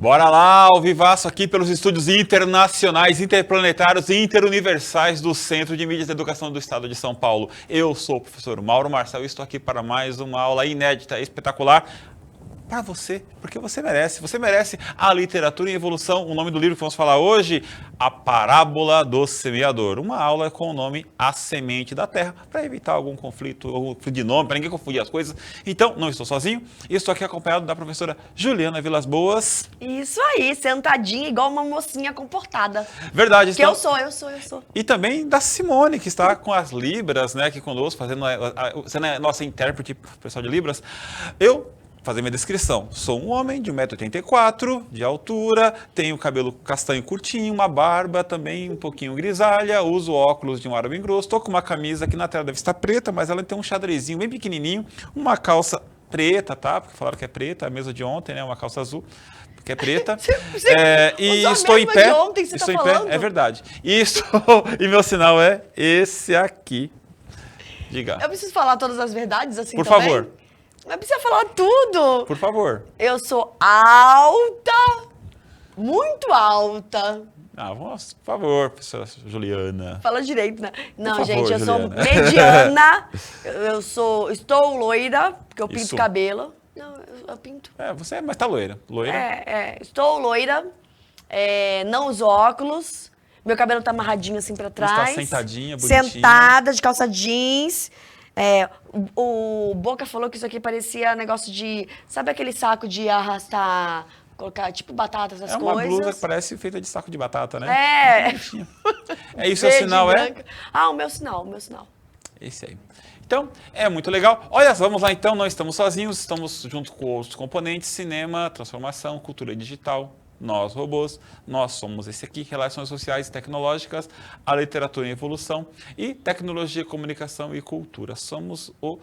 Bora lá, ao vivaço aqui pelos estúdios internacionais, interplanetários e interuniversais do Centro de Mídias e Educação do Estado de São Paulo. Eu sou o professor Mauro Marcel e estou aqui para mais uma aula inédita, espetacular, para você, porque você merece a literatura em evolução. O nome do livro que vamos falar hoje, A Parábola do Semeador. Uma aula com o nome A Semente da Terra, para evitar algum conflito de nome, para ninguém confundir as coisas. Então, não estou sozinho, estou aqui acompanhado da professora Juliana Vilas Boas. Isso aí, sentadinha igual uma mocinha comportada. Verdade. Que eu sou. E também da Simone, que está com as Libras, né, aqui conosco, sendo a nossa intérprete pessoal de Libras. Fazer minha descrição. Sou um homem de 1,84 m de altura, tenho cabelo castanho curtinho, uma barba também um pouquinho grisalha, uso óculos de um aro bem grosso, estou com uma camisa que na tela deve estar preta, mas ela tem um xadrezinho bem pequenininho, uma calça preta, tá? Porque falaram que é preta, a mesma de ontem, né? Uma calça azul, que é preta. E estou em pé. Estou em pé, é verdade. E meu sinal é esse aqui. Diga. Eu preciso falar todas as verdades assim Por também? favor. Mas precisa falar tudo. Por favor. Eu sou alta, muito alta. Por favor, professora Juliana. Fala direito, né? Não, Por favor, gente, eu Juliana. sou mediana. Estou loira, porque eu pinto Isso. cabelo. Não, eu pinto. Mas tá loira. Estou loira, não uso óculos. Meu cabelo tá amarradinho assim pra trás. Está sentadinha, bonitinha. Sentada, de calça jeans. O Boca falou que isso aqui parecia negócio de... Sabe aquele saco de arrastar, colocar tipo batata, essas coisas? É uma blusa que parece feita de saco de batata, né? É isso, o Verde, sinal branca. O meu sinal. Esse aí. Então, é muito legal. Olha, vamos lá então, não estamos sozinhos, estamos junto com outros componentes, cinema, transformação, cultura digital, nós robôs, nós somos esse aqui, relações sociais e tecnológicas, a literatura em evolução e tecnologia, comunicação e cultura. Somos o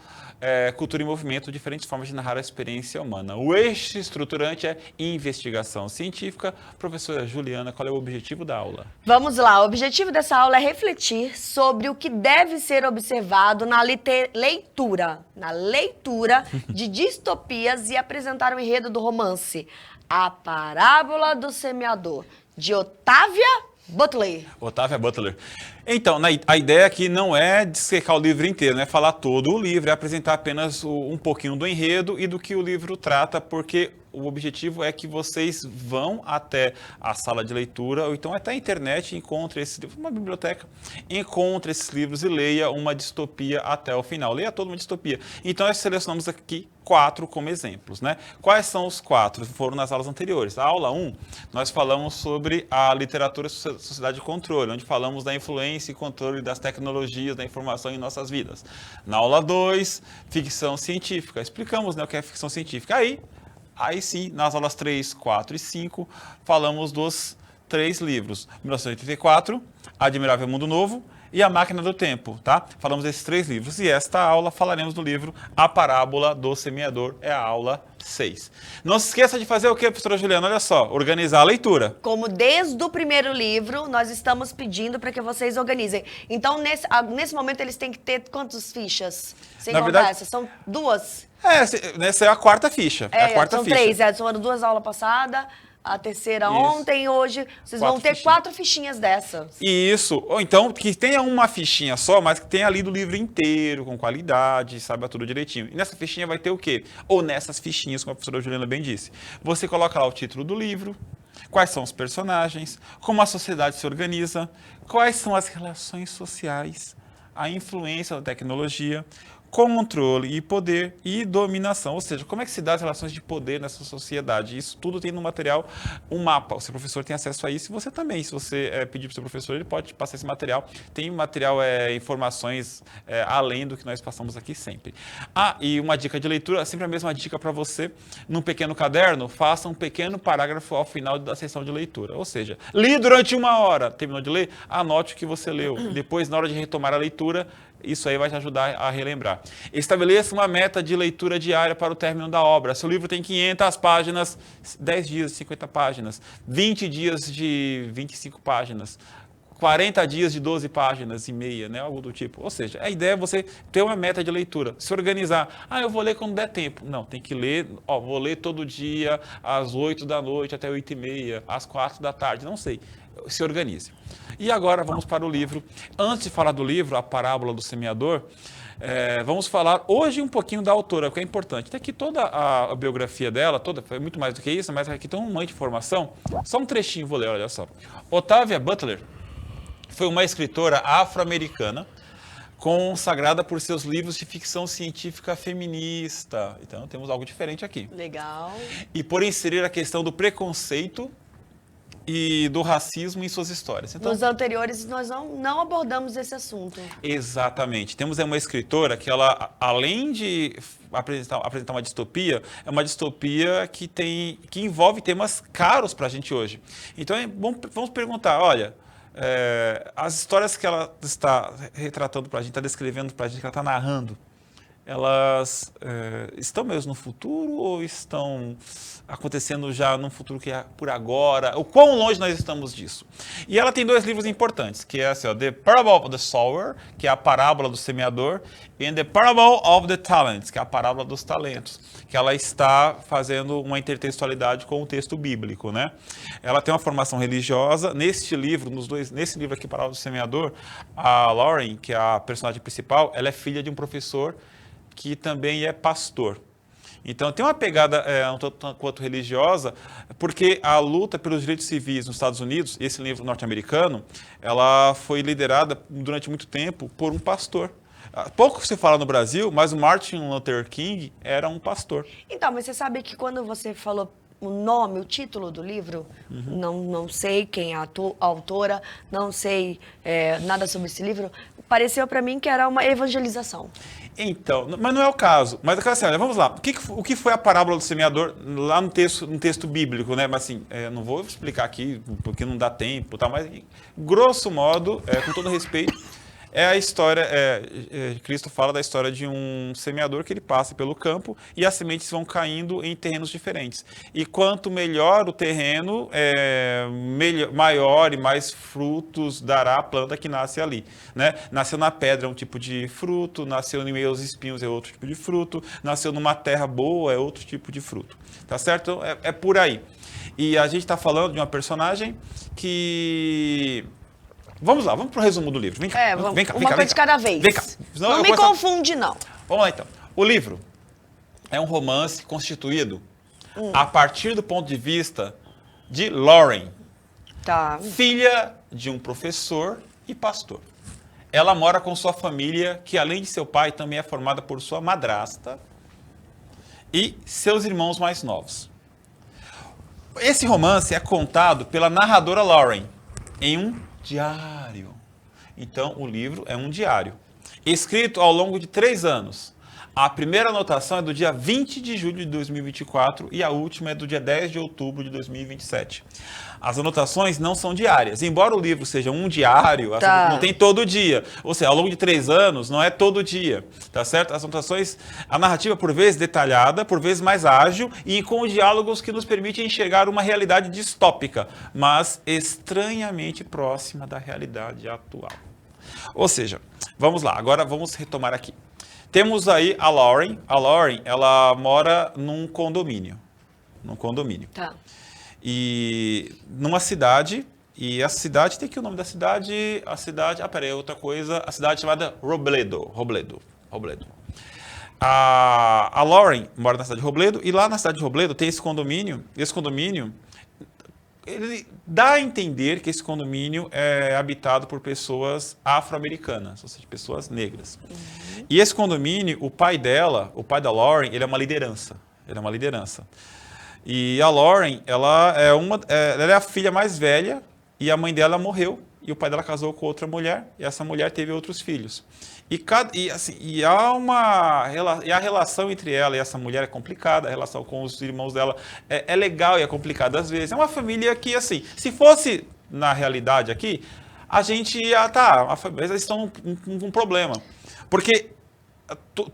Cultura em Movimento, diferentes formas de narrar a experiência humana. O eixo estruturante é investigação científica. Professora Juliana, qual é o objetivo da aula? Vamos lá, o objetivo dessa aula é refletir sobre o que deve ser observado na leitura de distopias e apresentar o enredo do romance A Parábola do Semeador, de Octavia Butler. Octavia Butler. Então, a ideia aqui não é dissecar o livro inteiro, não é falar todo o livro, é apresentar apenas um pouquinho do enredo e do que o livro trata, porque o objetivo é que vocês vão até a sala de leitura ou então até a internet, encontre esse livro, uma biblioteca, encontre esses livros e leia uma distopia até o final. Leia toda uma distopia. Então, nós selecionamos aqui 4 como exemplos, né? Quais são os 4? Foram nas aulas anteriores. A aula 1, nós falamos sobre a literatura e sociedade de controle, onde falamos da influência e controle das tecnologias da informação em nossas vidas. Na aula 2, ficção científica. Explicamos, né, o que é ficção científica. Aí sim, nas aulas 3, 4 e 5, falamos dos 3 livros. 1984, Admirável Mundo Novo e A Máquina do Tempo, tá? Falamos desses 3 livros. E esta aula falaremos do livro A Parábola do Semeador, é a aula 6. Não se esqueça de fazer o quê, professora Juliana? Olha só, organizar a leitura. Como desde o primeiro livro, nós estamos pedindo para que vocês organizem. Então, nesse momento, eles têm que ter quantas fichas? Sem Na contar verdade, essa? São 2? Essa é a 4ª ficha. São 3. Foram 2 aulas passadas, a terceira ontem, hoje. Vocês 4 vão ter fichinhas. 4 fichinhas dessas. Isso, ou então que tenha uma fichinha só, mas que tenha lido o livro inteiro, com qualidade, saiba tudo direitinho. E nessa fichinha vai ter o quê? Ou nessas fichinhas, como a professora Juliana bem disse. Você coloca lá o título do livro, quais são os personagens, como a sociedade se organiza, quais são as relações sociais, a influência da tecnologia, controle e poder e dominação, ou seja, como é que se dá as relações de poder nessa sociedade. Isso tudo tem no material um mapa. O seu professor tem acesso a isso e você também. Se você pedir para o seu professor, ele pode passar esse material. Tem material, informações além do que nós passamos aqui sempre. E uma dica de leitura, sempre a mesma dica para você. Num pequeno caderno, faça um pequeno parágrafo ao final da sessão de leitura. Ou seja, li durante 1 hora, terminou de ler, anote o que você leu. Depois, na hora de retomar a leitura, isso aí vai te ajudar a relembrar. Estabeleça uma meta de leitura diária para o término da obra. Se o livro tem 500 páginas, 10 dias de 50 páginas, 20 dias de 25 páginas. 40 dias de 12 páginas e meia, né? Algo do tipo. Ou seja, a ideia é você ter uma meta de leitura, se organizar. Eu vou ler quando der tempo. Não, tem que ler, vou ler todo dia, às 8 da noite até 8h30, às 4 da tarde, não sei. Se organize. E agora vamos para o livro. Antes de falar do livro, A Parábola do Semeador, vamos falar hoje um pouquinho da autora, porque é importante. Tem aqui toda a biografia dela, foi muito mais do que isso, mas aqui tem um monte de informação. Só um trechinho, vou ler, olha só. Octavia Butler foi uma escritora afro-americana consagrada por seus livros de ficção científica feminista. Então temos algo diferente aqui. Legal. E por inserir a questão do preconceito e do racismo em suas histórias. Então, nos anteriores, nós não abordamos esse assunto. Exatamente. Temos uma escritora que ela, além de apresentar uma distopia, é uma distopia que envolve temas caros para a gente hoje. Então, vamos perguntar, olha, as histórias que ela está retratando para a gente, está descrevendo para a gente, que ela está narrando, elas estão mesmo no futuro ou estão acontecendo já num futuro que é por agora? O quão longe nós estamos disso? E ela tem 2 livros importantes, que é assim, The Parable of the Sower, que é a parábola do semeador, e The Parable of the Talents, que é a parábola dos talentos, que ela está fazendo uma intertextualidade com o texto bíblico, né? Ela tem uma formação religiosa. Nesse livro aqui, Parábola do Semeador, a Lauren, que é a personagem principal, ela é filha de um professor que também é pastor. Então tem uma pegada um tanto quanto religiosa, porque a luta pelos direitos civis nos Estados Unidos, esse livro norte-americano, ela foi liderada durante muito tempo por um pastor. Pouco se fala no Brasil, mas o Martin Luther King era um pastor. Então, mas você sabe que quando você falou o nome, o título do livro, não sei quem é a autora, não sei nada sobre esse livro, pareceu para mim que era uma evangelização. Então, mas não é o caso. Mas assim, olha, vamos lá. O que foi a parábola do semeador lá no texto bíblico, né? Mas assim, não vou explicar aqui porque não dá tempo, tá? Mas grosso modo, com todo respeito, é a história, Cristo fala da história de um semeador que ele passa pelo campo e as sementes vão caindo em terrenos diferentes. E quanto melhor o terreno, maior e mais frutos dará a planta que nasce ali, né? Nasceu na pedra é um tipo de fruto, nasceu em meio aos espinhos é outro tipo de fruto, nasceu numa terra boa é outro tipo de fruto, tá certo? É por aí. E a gente está falando de uma personagem que... Vamos lá, vamos para o resumo do livro. Vem cá, vem cá. Uma coisa de cada vez. Vem cá. Não me confunde, não. Vamos lá, então. O livro é um romance constituído a partir do ponto de vista de Lauren, filha de um professor e pastor. Ela mora com sua família, que além de seu pai, também é formada por sua madrasta e seus irmãos mais novos. Esse romance é contado pela narradora Lauren em um diário. Então, o livro é um diário, escrito ao longo de 3 anos. A primeira anotação é do dia 20 de julho de 2024 e a última é do dia 10 de outubro de 2027. As anotações não são diárias. Embora o livro seja um diário, não tem todo dia. Ou seja, ao longo de 3 anos, não é todo dia. Tá certo? As anotações, a narrativa por vezes detalhada, por vezes mais ágil e com diálogos que nos permitem enxergar uma realidade distópica, mas estranhamente próxima da realidade atual. Ou seja, vamos lá, agora vamos retomar aqui. Temos aí a Lauren. A Lauren, ela mora num condomínio. Tá. E numa cidade, e a cidade, tem aqui o nome da cidade, outra coisa, a cidade chamada Robledo. A Lauren mora na cidade de Robledo, e lá na cidade de Robledo tem esse condomínio, ele dá a entender que esse condomínio é habitado por pessoas afro-americanas, ou seja, pessoas negras. E esse condomínio, o pai da Lauren, ele é uma liderança. E a Lauren, ela é a filha mais velha e a mãe dela morreu e o pai dela casou com outra mulher e essa mulher teve outros filhos. A relação entre ela e essa mulher é complicada, a relação com os irmãos dela é legal e é complicada às vezes. É uma família que, assim, se fosse na realidade aqui, a gente ia, eles estão com um problema. Porque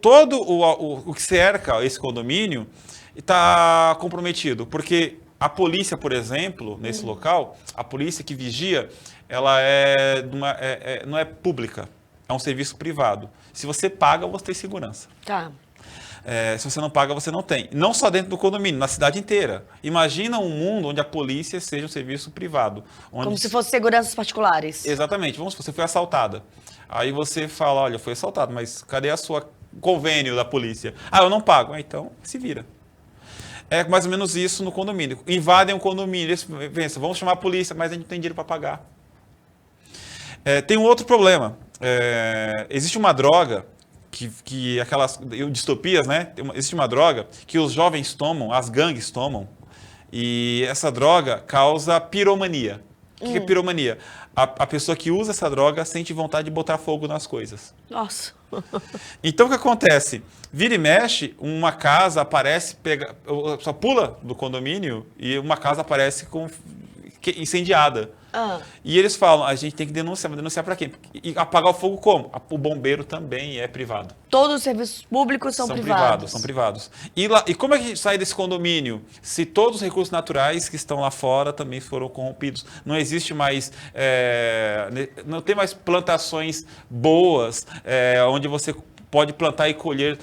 todo o que cerca esse condomínio está comprometido, porque A polícia, por exemplo, nesse local, a polícia que vigia, ela não é pública, é um serviço privado. Se você paga, você tem segurança. Tá. Se você não paga, você não tem. Não só dentro do condomínio, na cidade inteira. Imagina um mundo onde a polícia seja um serviço privado. Como se fossem seguranças particulares. Exatamente. Vamos supor, você foi assaltada. Aí você fala, olha, foi assaltado, mas cadê a sua convênio da polícia? Ah, eu não pago. Ah, então, se vira. É mais ou menos isso no condomínio. Invadem um condomínio, eles pensam, vamos chamar a polícia, mas a gente não tem dinheiro para pagar. Tem um outro problema. Existe uma droga que aquelas distopias, né? Existe uma droga que os jovens tomam, as gangues tomam, e essa droga causa piromania. O que é piromania? A pessoa que usa essa droga sente vontade de botar fogo nas coisas. Nossa. Então o que acontece? Vira e mexe, uma casa aparece, só pula do condomínio e uma casa aparece incendiada. E eles falam, a gente tem que denunciar, mas denunciar para quem? E apagar o fogo como? O bombeiro também é privado. Todos os serviços públicos são privados. São privados. E como é que a gente sai desse condomínio? Se todos os recursos naturais que estão lá fora também foram corrompidos. Não existe mais, não tem mais plantações boas, onde você pode plantar e colher,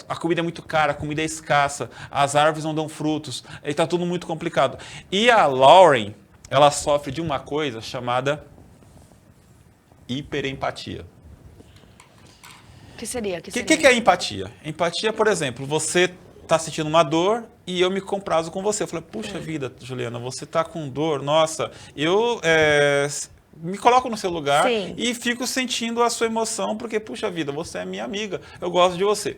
a comida é muito cara, a comida é escassa, as árvores não dão frutos, está tudo muito complicado. E a Lauren, ela sofre de uma coisa chamada hiperempatia. O que seria? O que é empatia? Empatia, por exemplo, você está sentindo uma dor e eu me comprazo com você. Eu falei, puxa vida, Juliana, você está com dor, nossa, eu me coloco no seu lugar. Sim. E fico sentindo a sua emoção, porque, puxa vida, você é minha amiga, eu gosto de você.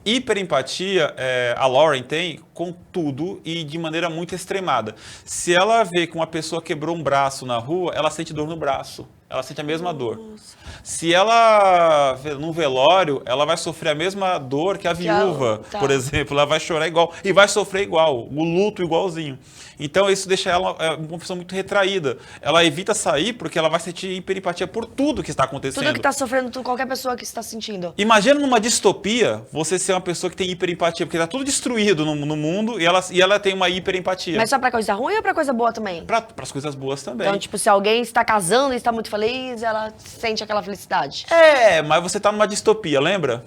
Hiperempatia, a Lauren tem com tudo e de maneira muito extremada. Se ela vê que uma pessoa quebrou um braço na rua, ela sente dor no braço. Ela sente a mesma dor. Se ela vê num velório, ela vai sofrer a mesma dor que a viúva, por exemplo. Ela vai chorar igual e vai sofrer igual, o luto igualzinho. Então isso deixa ela uma pessoa muito retraída. Ela evita sair porque ela vai sentir hiperempatia por tudo que está acontecendo. Tudo que está sofrendo, qualquer pessoa que está sentindo. Imagina numa distopia você ser uma pessoa que tem hiperempatia, porque está tudo destruído no mundo e ela tem uma hiperempatia. Mas só para coisa ruim ou para coisa boa também? Para as coisas boas também. Então, tipo, se alguém está casando e está muito feliz, ela sente aquela felicidade. Mas você está numa distopia, lembra?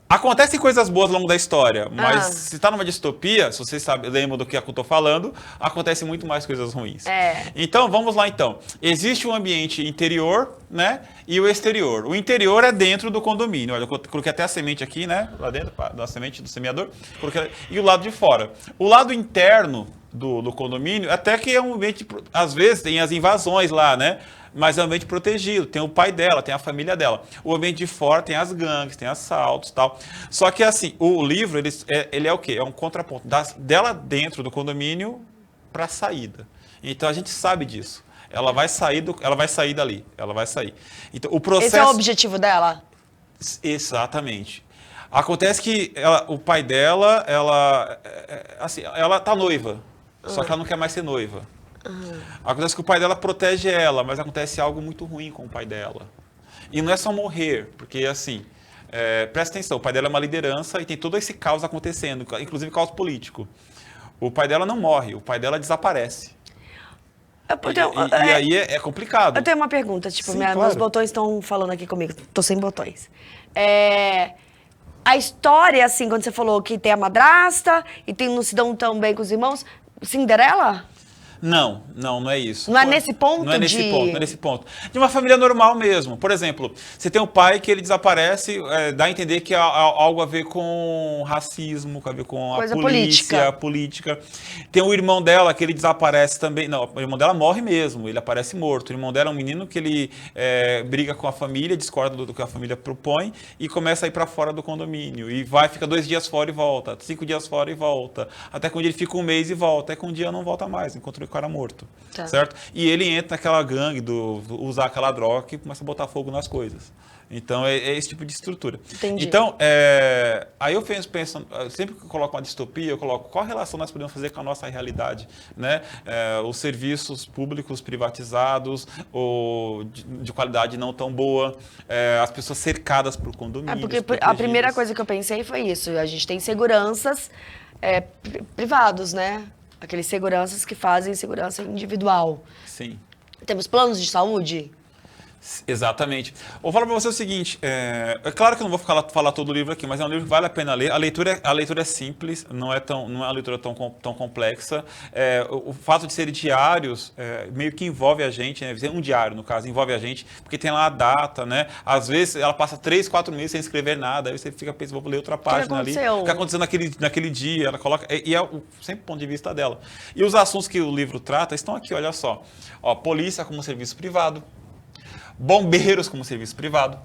Acontecem coisas boas ao longo da história, mas se está numa distopia, se vocês lembram do que eu estou falando, acontecem muito mais coisas ruins. Então, vamos lá então. Existe um ambiente interior, né, e o exterior. O interior é dentro do condomínio. Olha, eu coloquei até a semente aqui, né, lá dentro, da semente do semeador, e o lado de fora. O lado interno do condomínio, até que é um ambiente, às vezes tem as invasões lá, né? Mas é um ambiente protegido, tem o pai dela, tem a família dela. O ambiente de fora tem as gangues, tem assaltos e tal. Só que assim, o livro, ele é o quê? É um contraponto dela dentro do condomínio para a saída. Então a gente sabe disso. Ela vai sair dali, ela vai sair. Então, o processo... Esse é o objetivo dela? Exatamente. Acontece que o pai dela, ela tá noiva, só que ela não quer mais ser noiva. Acontece que o pai dela protege ela, mas acontece algo muito ruim com o pai dela. E não é só morrer, porque assim, presta atenção, o pai dela é uma liderança e tem todo esse caos acontecendo, inclusive caos político. O pai dela não morre, o pai dela desaparece. E aí é complicado. Eu tenho uma pergunta, tipo, Sim, meus botões estão falando aqui comigo, tô sem botões. A história, assim, quando você falou que tem a madrasta e não se dão tão bem com os irmãos, Cinderela? Não é isso. Não é nesse ponto? Não é nesse ponto. De uma família normal mesmo. Por exemplo, você tem um pai que ele desaparece, dá a entender que há algo a ver com racismo, a ver com a política. Tem o irmão dela que ele desaparece também. Não, o irmão dela morre mesmo, ele aparece morto. O irmão dela é um menino que ele briga com a família, discorda do que a família propõe e começa a ir para fora do condomínio. E fica 2 dias fora e volta, 5 dias fora e volta. Até que um dia ele fica 1 mês e volta. Até que um dia não volta mais, encontrou o cara morto, certo? E ele entra naquela gangue usar aquela droga e começa a botar fogo nas coisas. Então, é esse tipo de estrutura. Entendi. Então, aí eu penso, sempre que eu coloco uma distopia, eu coloco qual a relação nós podemos fazer com a nossa realidade, né? Os serviços públicos privatizados, ou de qualidade não tão boa, as pessoas cercadas por condomínios. Porque a primeira coisa que eu pensei foi isso, a gente tem seguranças privados, né? Aqueles seguranças que fazem segurança individual. Sim. Temos planos de saúde? Exatamente. Vou falar para você o seguinte, é claro que eu não vou falar todo o livro aqui, mas é um livro que vale a pena ler. A leitura é simples, não é uma leitura tão complexa. O fato de serem diários meio que envolve a gente, né? Um diário, no caso, envolve a gente, porque tem lá a data, né? Às vezes ela passa 3, 4 meses sem escrever nada, aí você fica pensando, vou ler outra página ali. O que aconteceu naquele dia, ela coloca, e é sempre o ponto de vista dela. E os assuntos que o livro trata estão aqui, olha só. Ó, polícia como serviço privado, bombeiros como serviço privado,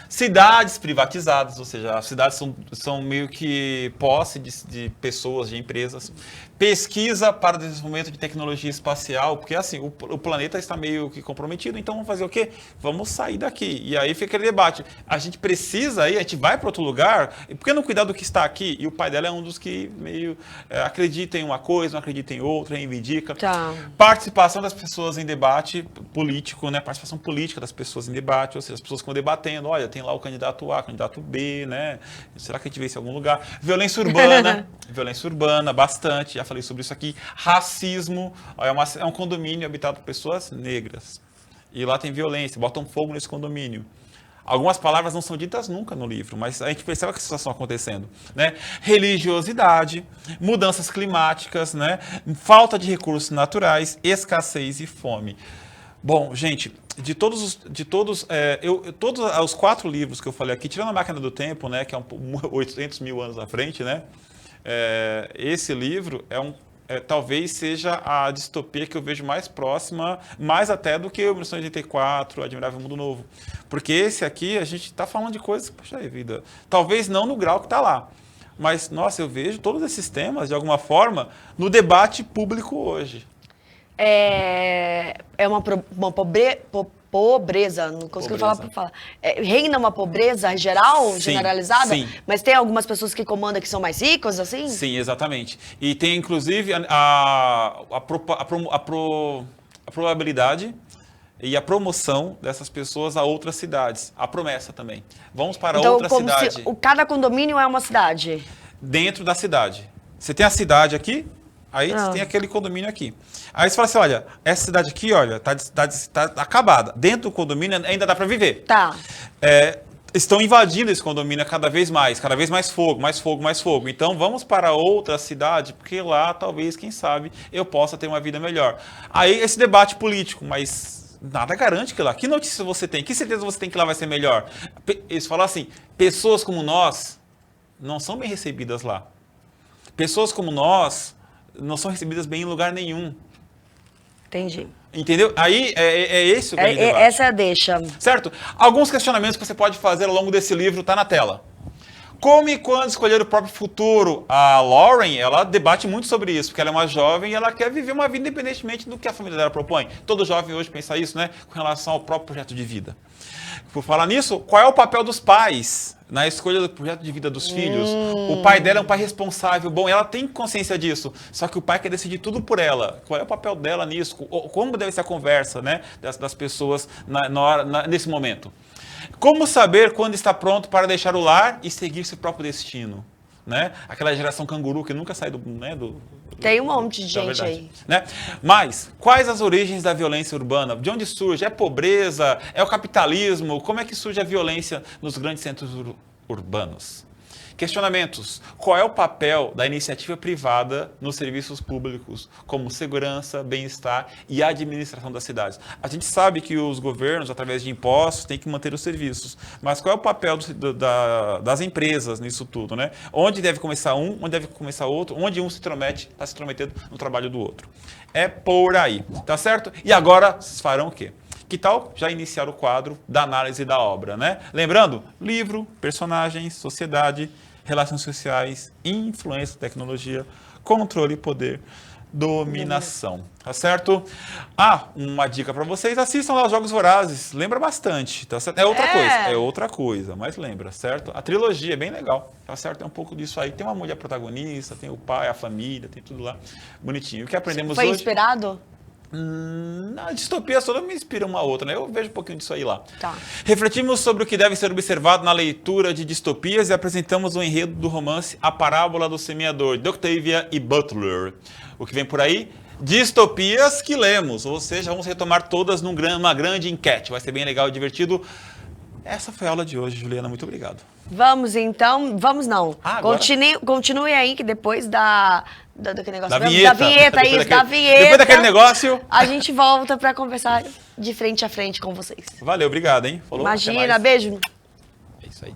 cidades privatizadas, ou seja, as cidades são meio que posse de pessoas, de empresas. Pesquisa para o desenvolvimento de tecnologia espacial, porque assim, o planeta está meio que comprometido, então vamos fazer o quê? Vamos sair daqui. E aí fica aquele debate. A gente precisa ir, a gente vai para outro lugar, e por que não cuidar do que está aqui? E o pai dela é um dos que meio acredita em uma coisa, não acredita em outra, reivindica. Tá. Participação das pessoas em debate político, né? Participação política das pessoas em debate, ou seja, as pessoas ficam debatendo, olha, tem lá o candidato A, candidato B, né? Será que a gente vê isso em algum lugar? Violência urbana, bastante, já falei sobre isso aqui. Racismo, é um condomínio habitado por pessoas negras. E lá tem violência, botam fogo nesse condomínio. Algumas palavras não são ditas nunca no livro, mas a gente percebe que a situação acontecendo, né? Religiosidade, mudanças climáticas, né? Falta de recursos naturais, escassez e fome. Bom, gente, todos os 4 livros que eu falei aqui, tirando a Máquina do Tempo, né, que é 800 mil anos à frente, né, esse livro talvez seja a distopia que eu vejo mais próxima, mais até do que o 1984, Admirável Mundo Novo. Porque esse aqui, a gente está falando de coisas, poxa vida, talvez não no grau que está lá, mas, nossa, eu vejo todos esses temas, de alguma forma, no debate público hoje. É uma pobreza, não consigo falar para falar. Reina uma pobreza geral, generalizada? Sim. Mas tem algumas pessoas que comandam que são mais ricos, assim? Sim, exatamente. E tem, inclusive, a probabilidade e a promoção dessas pessoas a outras cidades. A promessa também. Vamos para outra cidade. Cada condomínio é uma cidade? Dentro da cidade. Você tem a cidade aqui, aí você tem aquele condomínio aqui. Aí você fala assim, olha, essa cidade aqui, olha, tá acabada. Dentro do condomínio ainda dá para viver. Tá. Estão invadindo esse condomínio cada vez mais fogo, mais fogo, mais fogo. Então vamos para outra cidade, porque lá talvez, quem sabe, eu possa ter uma vida melhor. Aí esse debate político, mas nada garante que lá. Que notícia você tem? Que certeza você tem que lá vai ser melhor? Eles falam assim, pessoas como nós não são bem recebidas lá. Pessoas como nós não são recebidas bem em lugar nenhum. Entendi. Entendeu? Aí é esse o grande debate. Essa é a deixa. Certo? Alguns questionamentos que você pode fazer ao longo desse livro tá na tela. Como e quando escolher o próprio futuro? A Lauren, ela debate muito sobre isso, porque ela é uma jovem e ela quer viver uma vida independentemente do que a família dela propõe. Todo jovem hoje pensa isso, né? Com relação ao próprio projeto de vida. Por falar nisso, qual é o papel dos pais na escolha do projeto de vida dos filhos? O pai dela é um pai responsável. Bom, ela tem consciência disso, só que o pai quer decidir tudo por ela. Qual é o papel dela nisso? Como deve ser a conversa, né, das pessoas nesse momento? Como saber quando está pronto para deixar o lar e seguir seu próprio destino? Né? Aquela geração canguru que nunca sai Tem um monte de gente aí. Né? Mas, quais as origens da violência urbana? De onde surge? É pobreza? É o capitalismo? Como é que surge a violência nos grandes centros urbanos? Questionamentos. Qual é o papel da iniciativa privada nos serviços públicos, como segurança, bem-estar e administração das cidades? A gente sabe que os governos, através de impostos, têm que manter os serviços. Mas qual é o papel das empresas nisso tudo, né? Onde deve começar um, onde deve começar outro, onde um está se intrometendo no trabalho do outro. É por aí, tá certo? E agora, vocês farão o quê? Que tal já iniciar o quadro da análise da obra, né? Lembrando, livro, personagens, sociedade, relações sociais, influência, tecnologia, controle, poder, dominação. Tá certo? Uma dica para vocês, assistam lá os Jogos Vorazes, lembra bastante, tá certo? É outra coisa, mas lembra, certo? A trilogia é bem legal, tá certo? É um pouco disso aí. Tem uma mulher protagonista, tem o pai, a família, tem tudo lá bonitinho. O que aprendemos Foi hoje? inspirado? A distopia toda me inspira uma outra, né? Eu vejo um pouquinho disso aí lá. Tá. Refletimos sobre o que deve ser observado na leitura de distopias e apresentamos o enredo do romance A Parábola do Semeador, de Octavia e Butler. O que vem por aí? Distopias que lemos, ou seja, vamos retomar todas numa grande enquete. Vai ser bem legal e divertido. Essa foi a aula de hoje, Juliana. Muito obrigado. Vamos então, vamos não. Agora? Continue aí que depois daquele negócio Da vinheta. Da vinheta. Depois daquele negócio. A gente volta para conversar de frente a frente com vocês. Valeu, obrigado, hein? Falou, Imagina, beijo. É isso aí.